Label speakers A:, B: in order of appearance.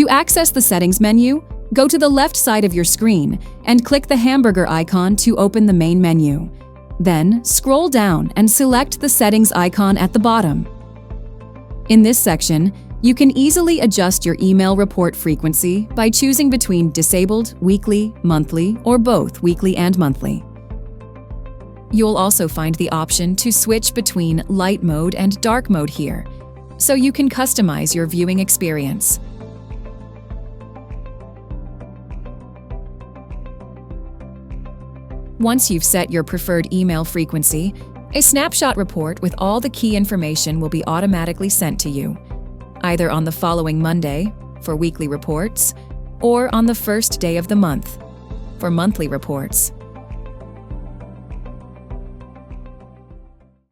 A: To access the Settings menu, go to the left side of your screen and click the hamburger icon to open the main menu. Then, scroll down and select the Settings icon at the bottom. In this section, you can easily adjust your email report frequency by choosing between disabled, weekly, monthly, or both weekly and monthly. You'll also find the option to switch between light mode and dark mode here, so you can customize your viewing experience. Once you've set your preferred email frequency, a snapshot report with all the key information will be automatically sent to you, either on the following Monday for weekly reports or on the first day of the month for monthly reports.